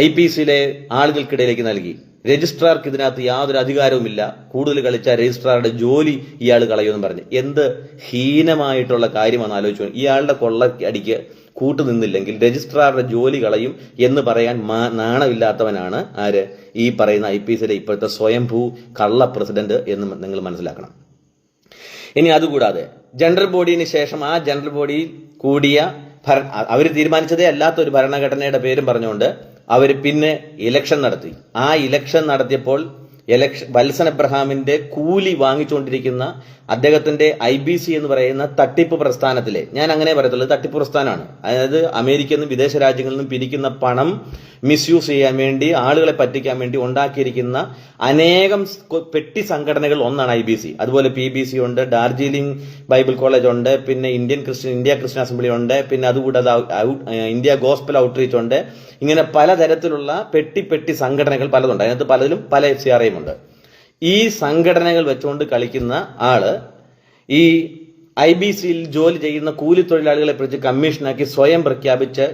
IPCയിലെ ആളുകൾക്കിടയിലേക്ക് നൽകി. രജിസ്ട്രാർക്ക് ഇതിനകത്ത് യാതൊരു അധികാരവുമില്ല, കൂടുതൽ കളിച്ച രജിസ്ട്രാറുടെ ജോലി ഇയാൾ കളയുമെന്ന് പറഞ്ഞ്. എന്ത് ഹീനമായിട്ടുള്ള കാര്യമാണ് ആലോചിച്ചു. ഇയാളുടെ കൊള്ളയടിക്ക് കൂട്ടുനിന്നില്ലെങ്കിൽ രജിസ്ട്രാറുടെ ജോലി കളയും എന്ന് പറയാൻ നാണമില്ലാത്തവനാണ് ആര്? ഈ പറയുന്ന IPCയിലെ ഇപ്പോഴത്തെ സ്വയംഭൂ കള്ള പ്രസിഡന്റ് എന്ന് നിങ്ങൾ മനസ്സിലാക്കണം. ഇനി അതുകൂടാതെ ജനറൽ ബോഡിന് ശേഷം ആ ജനറൽ ബോഡിയിൽ കൂടിയ അവർ തീരുമാനിച്ചതേ അല്ലാത്ത ഒരു ഭരണഘടനയുടെ പേരും പറഞ്ഞുകൊണ്ട് അവർ പിന്നെ ഇലക്ഷൻ നടത്തി. ആ ഇലക്ഷൻ നടത്തിയപ്പോൾ വത്സൻ അബ്രഹാമിന്റെ കൂലി വാങ്ങിച്ചുകൊണ്ടിരിക്കുന്ന അദ്ദേഹത്തിന്റെ IBC എന്ന് പറയുന്ന തട്ടിപ്പ് പ്രസ്ഥാനത്തിലെ, ഞാൻ അങ്ങനെ പറയത്തുള്ളൂ, തട്ടിപ്പ് പ്രസ്ഥാനമാണ്. അതായത് അമേരിക്കയിൽ നിന്നും വിദേശ രാജ്യങ്ങളിൽ നിന്നും പിരിക്കുന്ന പണം മിസ്യൂസ് ചെയ്യാൻ വേണ്ടി, ആളുകളെ പറ്റിക്കാൻ വേണ്ടി ഉണ്ടാക്കിയിരിക്കുന്ന അനേകം പെട്ടി സംഘടനകൾ ഒന്നാണ് IBC. അതുപോലെ PBC ഉണ്ട്, ഡാർജിലിംഗ് ബൈബിൾ കോളേജ് ഉണ്ട്, പിന്നെ ഇന്ത്യ ക്രിസ്ത്യൻ അസംബ്ലി ഉണ്ട്, പിന്നെ അതുകൂടാതെ ഇന്ത്യ ഗോസ്പൽ ഔട്ട്റീച്ച് ഉണ്ട്. ഇങ്ങനെ പലതരത്തിലുള്ള പെട്ടി സംഘടനകൾ പലതുണ്ട്. അതിനകത്ത് പലതിലും പല FCRAയും ഉണ്ട്. ഈ സംഘടനകൾ വെച്ചുകൊണ്ട് കളിക്കുന്ന ആള് ഈ IBCയിൽ ജോലി ചെയ്യുന്ന കൂലിത്തൊഴിലാളികളെ കുറിച്ച് കമ്മീഷനാക്കി സ്വയം പ്രഖ്യാപിച്ച്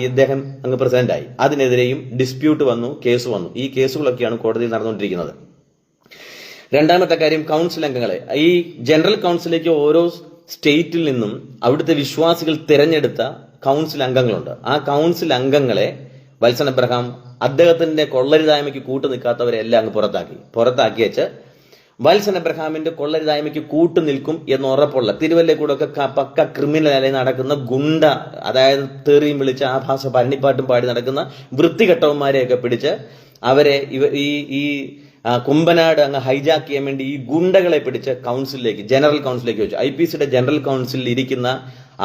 ഇദ്ദേഹം അങ്ങ് പ്രസിഡന്റായി. അതിനെതിരെയും ഡിസ്പ്യൂട്ട് വന്നു, കേസ് വന്നു. ഈ കേസുകളൊക്കെയാണ് കോടതിയിൽ നടന്നുകൊണ്ടിരിക്കുന്നത്. രണ്ടാമത്തെ കാര്യം, കൗൺസിൽ അംഗങ്ങളെ, ഈ ജനറൽ കൗൺസിലേക്ക് ഓരോ സ്റ്റേറ്റിൽ നിന്നും അവിടുത്തെ വിശ്വാസികൾ തിരഞ്ഞെടുത്ത കൗൺസിൽ അംഗങ്ങളുണ്ട്. ആ കൗൺസിൽ അംഗങ്ങളെ വത്സൻ അബ്രഹാം അദ്ദേഹത്തിന്റെ കൊള്ളരുതായ്മയ്ക്ക് കൂട്ടു നിൽക്കാത്തവരെ എല്ലാം അങ്ങ് പുറത്താക്കി വെച്ച് വത്സൻ അബ്രഹാമിന്റെ കൊള്ളരുതായ്മയ്ക്ക് കൂട്ടു നിൽക്കും എന്ന് ഉറപ്പുള്ള, തിരുവല്ലേ കൂടെ ഒക്കെ പക്ക ക്രിമിനൽ നടക്കുന്ന ഗുണ്ട, അതായത് തെറിയും വിളിച്ച് ആഭാസ പന്നിപ്പാട്ടും പാടി നടക്കുന്ന വൃത്തികെട്ടവന്മാരെയൊക്കെ പിടിച്ച് അവരെ ഈ കുമ്പനാട് അങ്ങ് ഹൈജാക്ക് ചെയ്യാൻ വേണ്ടി ഈ ഗുണ്ടകളെ പിടിച്ച് ജനറൽ കൗൺസിലേക്ക് വെച്ചു. IPCയുടെ ജനറൽ കൗൺസിലിൽ ഇരിക്കുന്ന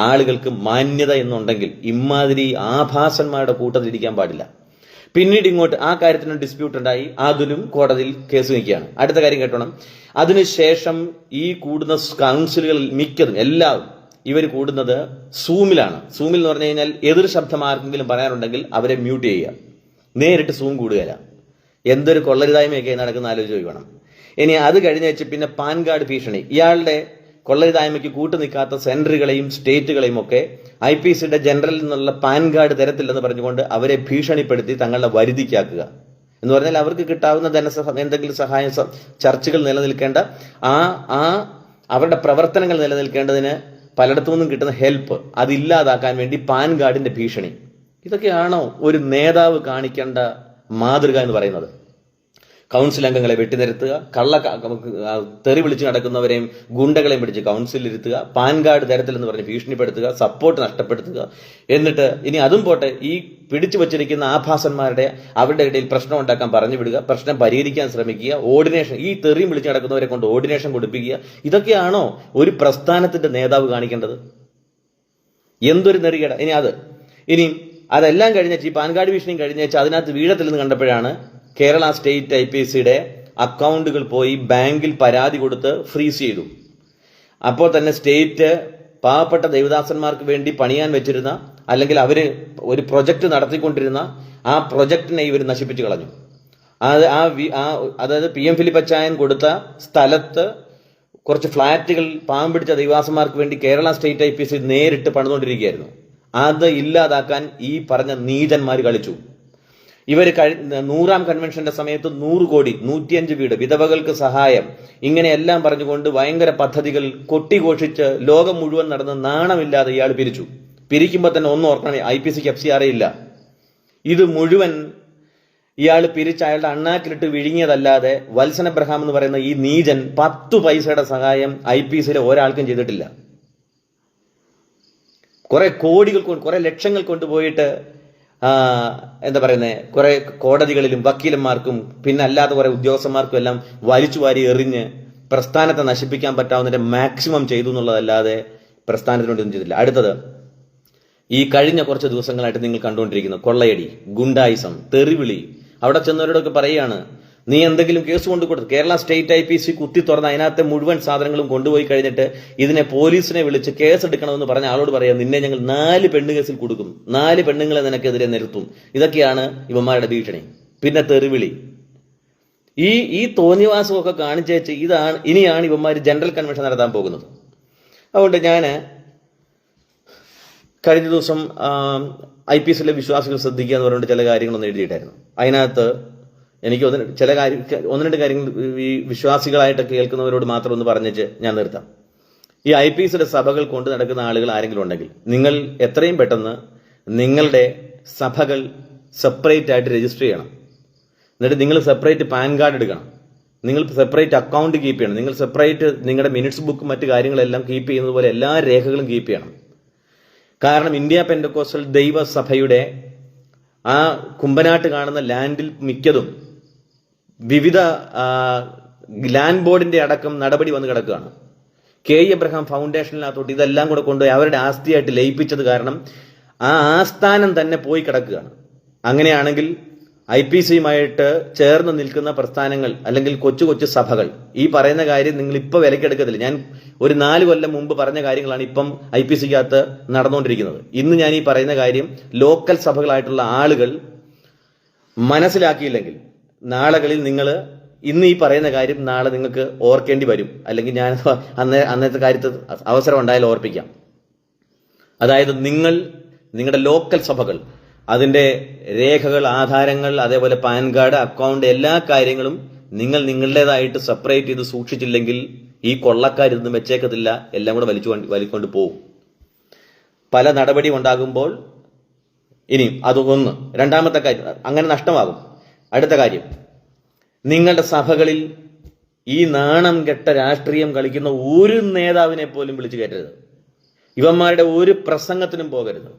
ആളുകൾക്ക് മാന്യത എന്നുണ്ടെങ്കിൽ ഇമാതിരി ആഭാസന്മാരുടെ കൂട്ടത്തിൽ ഇരിക്കാൻ പാടില്ല. പിന്നീട് ഇങ്ങോട്ട് ആ കാര്യത്തിന് ഡിസ്പ്യൂട്ട് ഉണ്ടായി, അതിലും കോടതിയിൽ കേസ് നിൽക്കുകയാണ്. അടുത്ത കാര്യം കേട്ടോണം, അതിനുശേഷം ഈ കൂടുന്ന കൗൺസിലുകളിൽ മിക്കതും എല്ലാവരും ഇവർ കൂടുന്നത് സൂമിലാണ്. സൂമിൽ എന്ന് പറഞ്ഞു കഴിഞ്ഞാൽ എതിർ ശബ്ദം ആർക്കെങ്കിലും പറയാനുണ്ടെങ്കിൽ അവരെ മ്യൂട്ട് ചെയ്യുക, നേരിട്ട് സൂം കൂടുകയില്ല. എന്തൊരു കൊള്ളരുതായ്മയൊക്കെ നടക്കുന്ന ആലോചിച്ച് നോക്കണം. ഇനി അത് കഴിഞ്ഞ് വെച്ച് പിന്നെ പാൻ കാർഡ് ഭീഷണി. ഇയാളുടെ കൊള്ളരുതായ്മയ്ക്ക് കൂട്ടു നിൽക്കാത്ത സെൻറ്ററുകളെയും സ്റ്റേറ്റുകളെയും ഒക്കെ IPCയുടെ ജനറലിൽ നിന്നുള്ള പാൻ കാർഡ് തരത്തില്ലെന്ന് പറഞ്ഞുകൊണ്ട് അവരെ ഭീഷണിപ്പെടുത്തി തങ്ങളുടെ വരുതിക്കാക്കുക. എന്ന് പറഞ്ഞാൽ അവർക്ക് കിട്ടാവുന്ന എന്തെങ്കിലും സഹായം, ചർച്ചകൾ നിലനിൽക്കേണ്ട അവരുടെ പ്രവർത്തനങ്ങൾ നിലനിൽക്കേണ്ടതിന് പലയിടത്തു നിന്നും കിട്ടുന്ന ഹെൽപ്പ് അതില്ലാതാക്കാൻ വേണ്ടി പാൻ കാർഡിന്റെ ഭീഷണി. ഇതൊക്കെയാണോ ഒരു നേതാവ് കാണിക്കേണ്ട മാതൃക എന്ന് പറയുന്നത്? കൗൺസിൽ അംഗങ്ങളെ വെട്ടിനിരത്തുക, തെറി വിളിച്ച് നടക്കുന്നവരെയും ഗുണ്ടകളെയും പിടിച്ച് കൗൺസിലിൽ ഇരുത്തുക, പാൻ കാർഡ് തരത്തിലെന്ന് പറഞ്ഞ് ഭീഷണിപ്പെടുത്തുക, സപ്പോർട്ട് നഷ്ടപ്പെടുത്തുക. എന്നിട്ട് ഇനി അതും പോട്ടെ, ഈ പിടിച്ചു വച്ചിരിക്കുന്ന ആഭാസന്മാരുടെ അവരുടെ ഇടയിൽ പ്രശ്നം ഉണ്ടാക്കാൻ പറഞ്ഞു വിടുക, പ്രശ്നം പരിഹരിക്കാൻ ശ്രമിക്കുക, ഓർഡിനേഷൻ, ഈ തെറിയും വിളിച്ച് നടക്കുന്നവരെ കൊണ്ട് ഓർഡിനേഷൻ കൊടുപ്പിക്കുക. ഇതൊക്കെയാണോ ഒരു പ്രസ്ഥാനത്തിന്റെ നേതാവ് കാണിക്കേണ്ടത്? എന്തൊരു നെറികേട. ഇനി അതെല്ലാം കഴിഞ്ഞ ഈ പാൻ കാർഡ് ഭീഷണിയും കഴിഞ്ഞ അതിനകത്ത് വീഴത്തില്ലെന്ന് കണ്ടപ്പോഴാണ് കേരള സ്റ്റേറ്റ് IPCയുടെ അക്കൗണ്ടുകൾ പോയി ബാങ്കിൽ പരാതി കൊടുത്ത് ഫ്രീസ് ചെയ്തു. അപ്പോൾ തന്നെ സ്റ്റേറ്റ് പാവപ്പെട്ട ദൈവദാസന്മാർക്ക് വേണ്ടി പണിയാൻ വെച്ചിരുന്ന, അല്ലെങ്കിൽ അവര് ഒരു പ്രൊജക്ട് നടത്തിക്കൊണ്ടിരുന്ന ആ പ്രൊജക്ടിനെ ഇവർ നശിപ്പിച്ചു കളഞ്ഞു. അതായത് PM ഫിലിപ്പച്ചായൻ കൊടുത്ത സ്ഥലത്ത് കുറച്ച് ഫ്ളാറ്റുകൾ പാവം പിടിച്ച ദൈവദാസന്മാർക്ക് വേണ്ടി കേരള സ്റ്റേറ്റ് IPC നേരിട്ട് പണിതുകൊണ്ടിരിക്കുകയായിരുന്നു. അത് ഇല്ലാതാക്കാൻ ഈ പറഞ്ഞ നീചന്മാർ കളിച്ചു. ഇവർ 100ാം കൺവെൻഷന്റെ സമയത്ത് 100 കോടി, 105 വീട്, വിധവകൾക്ക് സഹായം, ഇങ്ങനെയെല്ലാം പറഞ്ഞുകൊണ്ട് ഭയങ്കര പദ്ധതികൾ കൊട്ടിഘോഷിച്ച് ലോകം മുഴുവൻ നടന്ന് നാണമില്ലാതെ ഇയാൾ പിരിച്ചു. പിരിക്കുമ്പോൾ തന്നെ ഒന്ന് ഓർക്കണം, IPCക്ക് FCRA ഇല്ല. ഇത് മുഴുവൻ ഇയാൾ പിരിച്ച് അയാളുടെ അണ്ണാക്കിലിട്ട് വിഴുങ്ങിയതല്ലാതെ വത്സൻ അബ്രഹാം എന്ന് പറയുന്ന ഈ നീചൻ 10 പൈസയുടെ സഹായം IPCയിലെ ഒരാൾക്കും ചെയ്തിട്ടില്ല. കുറെ കോടികൾ, കുറെ ലക്ഷങ്ങൾ കൊണ്ടുപോയിട്ട് എന്താ പറയുന്നത്, കുറെ കോടതികളിലും വക്കീലന്മാർക്കും പിന്നെ അല്ലാതെ കുറെ ഉദ്യോഗസ്ഥന്മാർക്കും എല്ലാം വലിച്ചു വാരി എറിഞ്ഞ് പ്രസ്ഥാനത്തെ നശിപ്പിക്കാൻ പറ്റാവുന്നതിന്റെ മാക്സിമം ചെയ്തു എന്നുള്ളതല്ലാതെ പ്രസ്ഥാനത്തിനൊന്നും ചെയ്തില്ല. അടുത്തത്, ഈ കഴിഞ്ഞ കുറച്ച് ദിവസങ്ങളായിട്ട് നിങ്ങൾ കണ്ടുകൊണ്ടിരിക്കുന്ന കൊള്ളയടി, ഗുണ്ടായിസം, തെറിവിളി. അവിടെ ചെന്നവരോടൊക്കെ പറയുകയാണ്, നീ എന്തെങ്കിലും കേസ് കൊണ്ടുകൊടുത്തു. കേരള സ്റ്റേറ്റ് IPC കുത്തി തുറന്ന് അതിനകത്തെ മുഴുവൻ സാധനങ്ങളും കൊണ്ടുപോയി കഴിഞ്ഞിട്ട് ഇതിനെ പോലീസിനെ വിളിച്ച് കേസ് എടുക്കണമെന്ന് പറഞ്ഞ ആളോട് പറയാം, നിന്നെ ഞങ്ങൾ 4 പെണ്ണ് കേസിൽ കൊടുക്കും, 4 പെണ്ണുങ്ങളെ നിനക്കെതിരെ നിർത്തും. ഇതൊക്കെയാണ് ഇവന്മാരുടെ ഭീഷണി. പിന്നെ തെറിവിളി. ഈ തോന്നിവാസമൊക്കെ കാണിച്ചേച്ച് ഇനിയാണ് ഇവന്മാർ ജനറൽ കൺവെൻഷൻ നടത്താൻ പോകുന്നത്. അതുകൊണ്ട് ഞാൻ കഴിഞ്ഞ ദിവസം IPSലെ വിശ്വാസികൾ ശ്രദ്ധിക്കുക എന്ന് പറഞ്ഞിട്ട് ചില കാര്യങ്ങളൊന്നും എഴുതിയിട്ടായിരുന്നു. അതിനകത്ത് എനിക്ക് ഒന്ന് രണ്ട് കാര്യങ്ങൾ ഈ വിശ്വാസികളായിട്ട് കേൾക്കുന്നവരോട് മാത്രം ഒന്ന് പറഞ്ഞിട്ട് ഞാൻ നിർത്താം. ഈ IPSലെ സഭകൾ കൊണ്ട് നടക്കുന്ന ആളുകൾ ആരെങ്കിലും ഉണ്ടെങ്കിൽ നിങ്ങൾ എത്രയും പെട്ടെന്ന് നിങ്ങളുടെ സഭകൾ സെപ്പറേറ്റ് ആയിട്ട് രജിസ്റ്റർ ചെയ്യണം. എന്നിട്ട് നിങ്ങൾ സെപ്പറേറ്റ് പാൻ കാർഡ് എടുക്കണം. നിങ്ങൾ സെപ്പറേറ്റ് അക്കൗണ്ട് കീപ്പ് ചെയ്യണം. നിങ്ങൾ സെപ്പറേറ്റ് നിങ്ങളുടെ മിനിറ്റ്സ് ബുക്കും മറ്റു കാര്യങ്ങളെല്ലാം കീപ്പ് ചെയ്യുന്നത് പോലെ എല്ലാ രേഖകളും കീപ്പ് ചെയ്യണം. കാരണം ഇന്ത്യ പെന്തക്കോസ്റ്റൽ ദൈവസഭയുടെ ആ കുമ്പനാട്ട് കാണുന്ന ലാൻഡിൽ മിക്കതും വിവിധ ലാൻഡ് ബോർഡിന്റെ അടക്കം നടപടി വന്ന് കിടക്കുകയാണ്. K. എബ്രഹാം ഫൗണ്ടേഷനിനകത്തോട്ട് ഇതെല്ലാം കൂടെ കൊണ്ടുപോയി അവരുടെ ആസ്തിയായിട്ട് ലയിപ്പിച്ചത് കാരണം ആ ആസ്ഥാനം തന്നെ പോയി കിടക്കുകയാണ്. അങ്ങനെയാണെങ്കിൽ IPCയുമായിട്ട് ചേർന്ന് നിൽക്കുന്ന പ്രസ്ഥാനങ്ങൾ അല്ലെങ്കിൽ കൊച്ചു കൊച്ചു സഭകൾ ഈ പറയുന്ന കാര്യം നിങ്ങൾ ഇപ്പൊ വിലക്കെടുക്കത്തില്ല. ഞാൻ ഒരു 4 കൊല്ലം മുമ്പ് പറഞ്ഞ കാര്യങ്ങളാണ് ഇപ്പം IPCക്കകത്ത് നടന്നുകൊണ്ടിരിക്കുന്നത്. ഇന്ന് ഞാൻ ഈ പറയുന്ന കാര്യം ലോക്കൽ സഭകളായിട്ടുള്ള ആളുകൾ മനസ്സിലാക്കിയില്ലെങ്കിൽ നാളുകളിൽ നിങ്ങൾ ഇന്ന് ഈ പറയുന്ന കാര്യം നാളെ നിങ്ങൾക്ക് ഓർക്കേണ്ടി വരും. അല്ലെങ്കിൽ ഞാൻ അന്നത്തെ കാര്യത്തിൽ അവസരം ഉണ്ടായാലും ഓർപ്പിക്കാം. അതായത് നിങ്ങളുടെ ലോക്കൽ സഭകൾ അതിന്റെ രേഖകൾ, ആധാരങ്ങൾ, അതേപോലെ പാൻ കാർഡ്, അക്കൗണ്ട് എല്ലാ കാര്യങ്ങളും നിങ്ങൾ നിങ്ങളുടേതായിട്ട് സെപ്പറേറ്റ് ചെയ്ത് സൂക്ഷിച്ചില്ലെങ്കിൽ ഈ കൊള്ളക്കാരിതൊന്നും വെച്ചേക്കത്തില്ല, എല്ലാം കൂടെ വലിക്കൊണ്ട് പോകും. പല നടപടി ഉണ്ടാകുമ്പോൾ ഇനിയും അതൊന്ന്. രണ്ടാമത്തെ കാര്യം, അങ്ങനെ നഷ്ടമാകും. അടുത്ത കാര്യം, നിങ്ങളുടെ സഭകളിൽ ഈ നാണം കെട്ട രാഷ്ട്രീയം കളിക്കുന്ന ഒരു നേതാവിനെ പോലും വിളിച്ചു കയറ്റരുത്. ഇവന്മാരുടെ ഒരു പ്രസംഗത്തിനും പോകരുത്.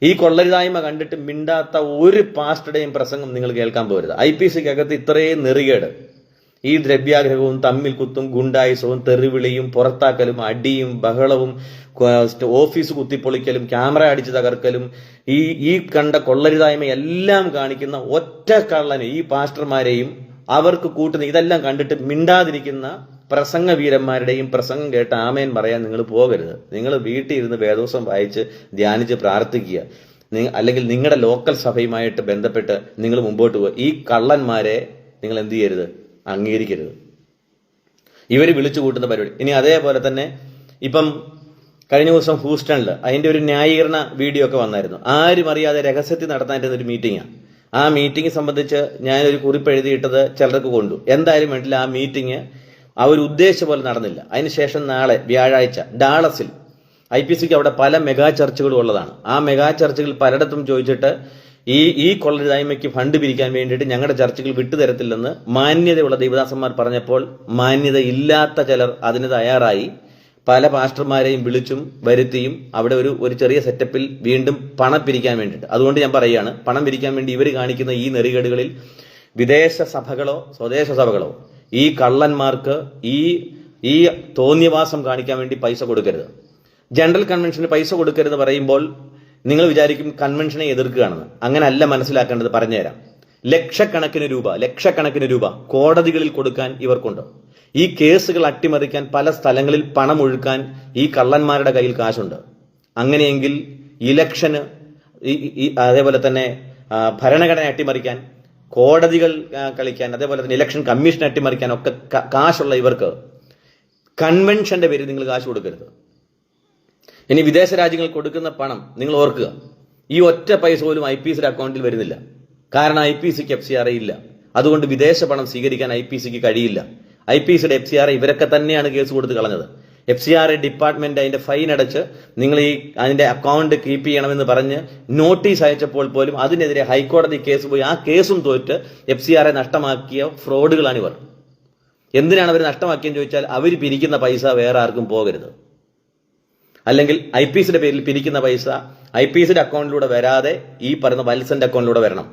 ഈ കൊള്ളരുതായ്മ കണ്ടിട്ട് മിണ്ടാത്ത ഒരു പാസ്റ്ററുടെയും പ്രസംഗം നിങ്ങൾ കേൾക്കാൻ പോകരുത്. IPCക്കകത്ത് ഇത്രയും നെറികേട്, ഈ ദ്രവ്യാഗ്രഹവും തമ്മിൽ കുത്തും ഗുണ്ടായുസവും തെറിവിളിയും പുറത്താക്കലും അടിയും ബഹളവും ഓഫീസ് കുത്തിപ്പൊളിക്കലും ക്യാമറ അടിച്ചു തകർക്കലും ഈ കണ്ട കൊള്ളരുതായ്മ എല്ലാം കാണിക്കുന്ന ഒറ്റ കള്ളന് ഈ പാസ്റ്റർമാരെയും അവർക്ക് കൂട്ടുന്ന ഇതെല്ലാം കണ്ടിട്ട് മിണ്ടാതിരിക്കുന്ന പ്രസംഗ വീരന്മാരുടെയും പ്രസംഗം കേട്ട് ആമേൻ പറയാൻ നിങ്ങൾ പോകരുത്. നിങ്ങൾ വീട്ടിൽ ഇരുന്ന് വേദോസം വായിച്ച് ധ്യാനിച്ച് പ്രാർത്ഥിക്കുക. അല്ലെങ്കിൽ നിങ്ങളുടെ ലോക്കൽ സഭയുമായിട്ട് ബന്ധപ്പെട്ട് നിങ്ങൾ മുമ്പോട്ട് പോകുക. ഈ കള്ളന്മാരെ നിങ്ങൾ എന്ത് ചെയ്യരുത്, അംഗീകരിക്കരുത്. ഇവർ വിളിച്ചു കൂട്ടുന്ന പരിപാടി. ഇനി അതേപോലെ തന്നെ ഇപ്പം കഴിഞ്ഞ ദിവസം ഹൂസ്റ്റണിൽ അതിന്റെ ഒരു ന്യായീകരണ വീഡിയോ ഒക്കെ വന്നായിരുന്നു. ആരും അറിയാതെ രഹസ്യത്തിൽ നടത്താനിരുന്ന ഒരു മീറ്റിംഗാണ്. ആ മീറ്റിംഗ് സംബന്ധിച്ച് ഞാനൊരു കുറിപ്പ് എഴുതിയിട്ടത് ചിലർക്ക് കൊണ്ടു. എന്തായാലും വേണ്ടില്ല, ആ മീറ്റിംഗ് അവർ ഉദ്ദേശിച്ച പോലെ നടന്നില്ല. അതിനുശേഷം നാളെ വ്യാഴാഴ്ച ഡാളസിൽ IPCക്ക് അവിടെ പല മെഗാ ചർച്ചുകളും ഉള്ളതാണ്. ആ മെഗാ ചർച്ചുകൾ പലയിടത്തും ചോദിച്ചിട്ട് ഈ കൊള്ളരുതായ്മയ്ക്ക് ഫണ്ട് പിരിക്കാൻ വേണ്ടിയിട്ട് ഞങ്ങളുടെ ചർച്ചുകൾ വിട്ടുതരത്തില്ലെന്ന് മാന്യതയുള്ള ദൈവദാസന്മാർ പറഞ്ഞപ്പോൾ മാന്യത ഇല്ലാത്ത ചിലർ അതിന് തയ്യാറായി പല പാസ്റ്റർമാരെയും വിളിച്ചും വരുത്തിയും അവിടെ ഒരു ചെറിയ സെറ്റപ്പിൽ വീണ്ടും പണം പിരിക്കാൻ വേണ്ടിയിട്ട്. അതുകൊണ്ട് ഞാൻ പറയുകയാണ്, പണം പിരിക്കാൻ വേണ്ടി ഇവർ കാണിക്കുന്ന ഈ നെറികേടുകളിൽ വിദേശ സഭകളോ സ്വദേശ സഭകളോ ഈ കള്ളന്മാർക്ക് ഈ തോന്നിയവാസം കാണിക്കാൻ വേണ്ടി പൈസ കൊടുക്കരുത്. ജനറൽ കൺവെൻഷന് പൈസ കൊടുക്കരുത് പറയുമ്പോൾ നിങ്ങൾ വിചാരിക്കും കൺവെൻഷനെ എതിർക്കുകയാണെന്ന്. അങ്ങനല്ല മനസ്സിലാക്കേണ്ടത്. പറഞ്ഞുതരാം. ലക്ഷക്കണക്കിന് രൂപ കോടതികളിൽ കൊടുക്കാൻ ഇവർക്കുണ്ട്. ഈ കേസുകൾ അട്ടിമറിക്കാൻ പല സ്ഥലങ്ങളിൽ പണം ഒഴുക്കാൻ ഈ കള്ളന്മാരുടെ കയ്യിൽ കാശുണ്ട്. അങ്ങനെയെങ്കിൽ ഇലക്ഷന് അതേപോലെ തന്നെ ഭരണഘടന അട്ടിമറിക്കാൻ, കോടതികൾ കളിക്കാൻ, അതേപോലെ തന്നെ ഇലക്ഷൻ കമ്മീഷൻ അട്ടിമറിക്കാൻ ഒക്കെ കാശുള്ള ഇവർക്ക് കൺവെൻഷന്റെ പേരിൽ നിങ്ങൾ കാശ് കൊടുക്കരുത്. ഇനി വിദേശ രാജ്യങ്ങൾ കൊടുക്കുന്ന പണം നിങ്ങൾ ഓർക്കുക, ഈ ഒറ്റ പൈസ പോലും IPCയുടെ അക്കൗണ്ടിൽ വരുന്നില്ല. കാരണം IPCക്ക് FCRA ഇല്ല. അതുകൊണ്ട് വിദേശ പണം സ്വീകരിക്കാൻ IPCക്ക് കഴിയില്ല. IPCയുടെ FCRA ഇവരൊക്കെ തന്നെയാണ് കേസ് കൊടുത്ത് കളഞ്ഞത്. FCRA ഡിപ്പാർട്ട്മെന്റ് അതിന്റെ ഫൈൻ അടച്ച് നിങ്ങൾ അതിന്റെ അക്കൗണ്ട് കീപ്പ് ചെയ്യണമെന്ന് പറഞ്ഞ് നോട്ടീസ് അയച്ചപ്പോൾ പോലും അതിനെതിരെ ഹൈക്കോടതി കേസ് പോയി ആ കേസും തോറ്റ് FCRA നഷ്ടമാക്കിയ ഫ്രോഡുകളാണ് ഇവർ. എന്തിനാണ് അവർ നഷ്ടമാക്കിയെന്ന് ചോദിച്ചാൽ അവർ പിരിക്കുന്ന പൈസ വേറെ ആർക്കും പോകരുത്. അല്ലെങ്കിൽ IPCയുടെ പേരിൽ പിരിക്കുന്ന പൈസ IPCയുടെ അക്കൗണ്ടിലൂടെ വരാതെ ഈ പറയുന്ന വത്സന്റെ അക്കൗണ്ടിലൂടെ വരണം.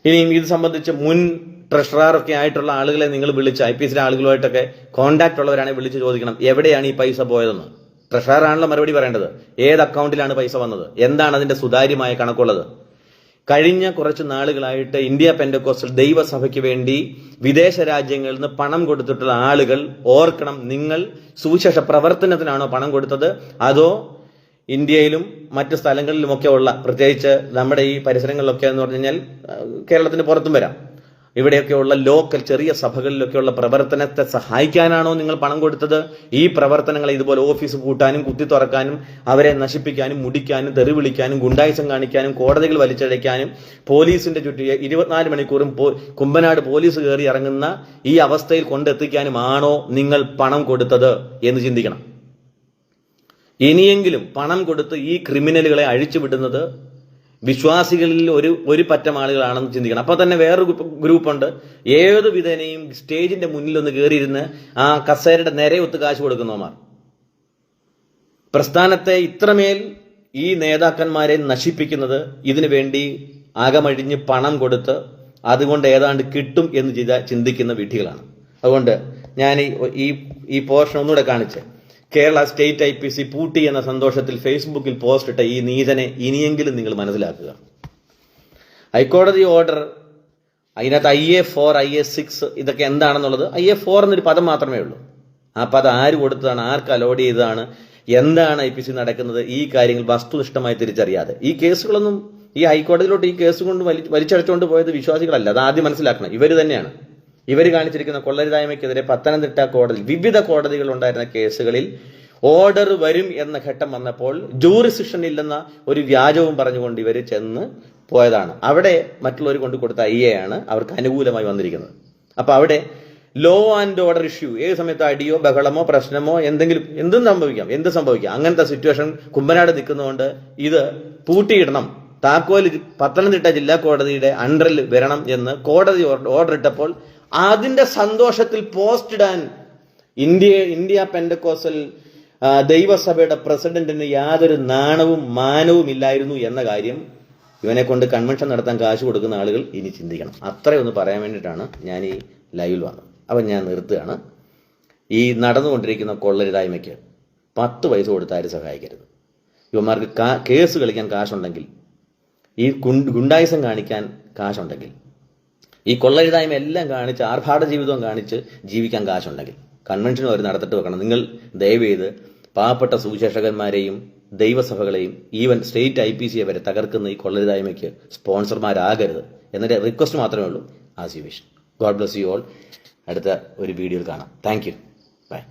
ഇനിയും ഇത് സംബന്ധിച്ച് മുൻ ട്രഷററൊക്കെ ആയിട്ടുള്ള ആളുകളെ നിങ്ങൾ വിളിച്ച് IPCയുടെ ആളുകളുമായിട്ടൊക്കെ കോണ്ടാക്ട് ഉള്ളവരാണെങ്കിൽ വിളിച്ച് ചോദിക്കണം എവിടെയാണ് ഈ പൈസ പോയതെന്ന്. ട്രഷററാണല്ലോ മറുപടി പറയേണ്ടത്. ഏത് അക്കൗണ്ടിലാണ് പൈസ വന്നത്, എന്താണ് അതിന്റെ സുതാര്യമായ കണക്കുള്ളത്. കഴിഞ്ഞ കുറച്ച് നാളുകളായിട്ട് ഇന്ത്യ പെന്തക്കോസ്റ്റൽ ദൈവസഭയ്ക്ക് വേണ്ടി വിദേശ രാജ്യങ്ങളിൽ നിന്ന് പണം കൊടുത്തിട്ടുള്ള ആളുകൾ ഓർക്കണം, നിങ്ങൾ സുവിശേഷ പ്രവർത്തനത്തിനാണോ പണം കൊടുത്തത്, അതോ ഇന്ത്യയിലും മറ്റ് സ്ഥലങ്ങളിലുമൊക്കെ ഉള്ള, പ്രത്യേകിച്ച് നമ്മുടെ ഈ പരിസരങ്ങളിലൊക്കെ എന്ന് പറഞ്ഞു കഴിഞ്ഞാൽ കേരളത്തിന് പുറത്തും വരാം, ഇവിടെയൊക്കെയുള്ള ലോക്കൽ ചെറിയ സഭകളിലൊക്കെയുള്ള പ്രവർത്തനത്തെ സഹായിക്കാനാണോ നിങ്ങൾ പണം കൊടുത്തത്? ഈ പ്രവർത്തനങ്ങളെ ഇതുപോലെ ഓഫീസ് പൂട്ടാനും കുത്തി തുറക്കാനും അവരെ നശിപ്പിക്കാനും മുടിക്കാനും തെറി വിളിക്കാനും ഗുണ്ടായിസം കാണിക്കാനും കോടതികൾ വലിച്ചഴയ്ക്കാനും പോലീസിന്റെ ചുറ്റും 24 മണിക്കൂറും കുമ്പനാട് പോലീസ് കയറി ഇറങ്ങുന്ന ഈ അവസ്ഥയിൽ കൊണ്ടെത്തിക്കാനുമാണോ നിങ്ങൾ പണം കൊടുത്തത് എന്ന് ചിന്തിക്കണം. ഇനിയെങ്കിലും പണം കൊടുത്ത് ഈ ക്രിമിനലുകളെ അഴിച്ചുവിടുന്നത് വിശ്വാസികളിൽ ഒരു പറ്റം ആളുകളാണെന്ന് ചിന്തിക്കണം. അപ്പൊ തന്നെ വേറൊരു ഗ്രൂപ്പുണ്ട്, ഏത് വിധേനയും സ്റ്റേജിന്റെ മുന്നിൽ ഒന്ന് കയറിയിരുന്ന് ആ കസേരയുടെ നിരയൊത്ത് കാശ് കൊടുക്കുന്നവന്മാർ. പ്രസ്ഥാനത്തെ ഇത്രമേൽ ഈ നേതാക്കന്മാരെ നശിപ്പിക്കുന്നത് ഇതിനു വേണ്ടി അകമഴിഞ്ഞ് പണം കൊടുത്ത് അതുകൊണ്ട് ഏതാണ്ട് കിട്ടും എന്ന് ചിന്തിക്കുന്ന വിഡ്ഢികളാണ്. അതുകൊണ്ട് ഞാൻ ഈ പോർഷൻ ഒന്നുകൂടെ കാണിച്ച്, കേരള സ്റ്റേറ്റ് IPC പൂട്ടി എന്ന സന്തോഷത്തിൽ ഫേസ്ബുക്കിൽ പോസ്റ്റ് ഇട്ട ഈ നീതനെ ഇനിയെങ്കിലും നിങ്ങൾ മനസ്സിലാക്കുക. ഹൈക്കോടതി ഓർഡർ, അതിനകത്ത് IA4, IA6 ഇതൊക്കെ എന്താണെന്നുള്ളത്, IA4 എന്നൊരു പദം മാത്രമേ ഉള്ളൂ. ആ പദം ആര് കൊടുത്തതാണ്, ആർക്ക് അലോഡ് ചെയ്തതാണ്, എന്താണ് IPC നടക്കുന്നത്, ഈ കാര്യങ്ങൾ വസ്തുനിഷ്ഠമായി തിരിച്ചറിയാതെ ഈ കേസുകളൊന്നും, ഈ ഹൈക്കോടതിയിലോട്ട് ഈ കേസ് കൊണ്ട് വലിച്ചടച്ചുകൊണ്ട് പോയത് വിശ്വാസികളല്ല. അത് ആദ്യം മനസ്സിലാക്കണം. ഇവർ തന്നെയാണ്. ഇവർ കാണിച്ചിരിക്കുന്ന കൊള്ളരുതായ്മയ്ക്കെതിരെ പത്തനംതിട്ട കോടതി, വിവിധ കോടതികൾ ഉണ്ടായിരുന്ന കേസുകളിൽ ഓർഡർ വരും എന്ന ഘട്ടം വന്നപ്പോൾ ജൂറിസ്ഡിക്ഷൻ ഇല്ലെന്ന ഒരു വ്യാജവും പറഞ്ഞുകൊണ്ട് ഇവർ ചെന്ന് പോയതാണ്. അവിടെ മറ്റുള്ളവർ കൊണ്ട് കൊടുത്ത IA ആണ് അവർക്ക് അനുകൂലമായി വന്നിരിക്കുന്നത്. അപ്പൊ അവിടെ ലോ ആൻഡ് ഓർഡർ ഇഷ്യൂ, ഏത് സമയത്ത് അടിയോ ബഹളമോ പ്രശ്നമോ എന്തും സംഭവിക്കാം. അങ്ങനത്തെ സിറ്റുവേഷൻ കുമ്പനാട് നിൽക്കുന്നതുകൊണ്ട് ഇത് പൂട്ടിയിടണം, താക്കോൽ പത്തനംതിട്ട ജില്ലാ കോടതിയുടെ അണ്ടറിൽ വരണം എന്ന് കോടതി ഓർഡർ ഇട്ടപ്പോൾ അതിന്റെ സന്തോഷത്തിൽ പോസ്റ്റ് ഇടാൻ ഇന്ത്യ പെന്തക്കോസ്റ്റൽ ദൈവസഭയുടെ പ്രസിഡന്റിന് യാതൊരു നാണവും മാനവും ഇല്ലായിരുന്നു എന്ന കാര്യം ഇവനെ കൊണ്ട് കൺവെൻഷൻ നടത്താൻ കാശ് കൊടുക്കുന്ന ആളുകൾ ഇനി ചിന്തിക്കണം. അത്രയൊന്ന് പറയാൻ വേണ്ടിയിട്ടാണ് ഞാൻ ഈ ലൈവിൽ വന്നത്. അപ്പം ഞാൻ നിർത്തുകയാണ്. ഈ നടന്നുകൊണ്ടിരിക്കുന്ന കൊള്ളരുതായ്മയ്ക്ക് 10 പൈസ കൊടുത്ത് ആരും സഹായിക്കരുത്. ഇവന്മാർക്ക് കേസ് കളിക്കാൻ കാശുണ്ടെങ്കിൽ, ഈ ഗുണ്ടായിസം കാണിക്കാൻ കാശുണ്ടെങ്കിൽ, ഈ കൊള്ളരുതായ്മ എല്ലാം കാണിച്ച് ആർഭാട ജീവിതവും കാണിച്ച് ജീവിക്കാൻ കാശുണ്ടെങ്കിൽ കൺവെൻഷനും അവർ നടത്തിട്ട് വെക്കണം. നിങ്ങൾ ദയവ് ചെയ്ത് പാവപ്പെട്ട സുവിശേഷകന്മാരെയും ദൈവസഭകളെയും ഈവൻ സ്റ്റേറ്റ് IPC വരെ തകർക്കുന്ന ഈ കൊള്ളരുതായ്മയ്ക്ക് സ്പോൺസർമാരാകരുത് എന്നൊരു റിക്വസ്റ്റ് മാത്രമേ ഉള്ളൂ. As you wish. God bless you all. അടുത്ത ഒരു വീഡിയോയിൽ കാണാം. Thank you. ബൈ.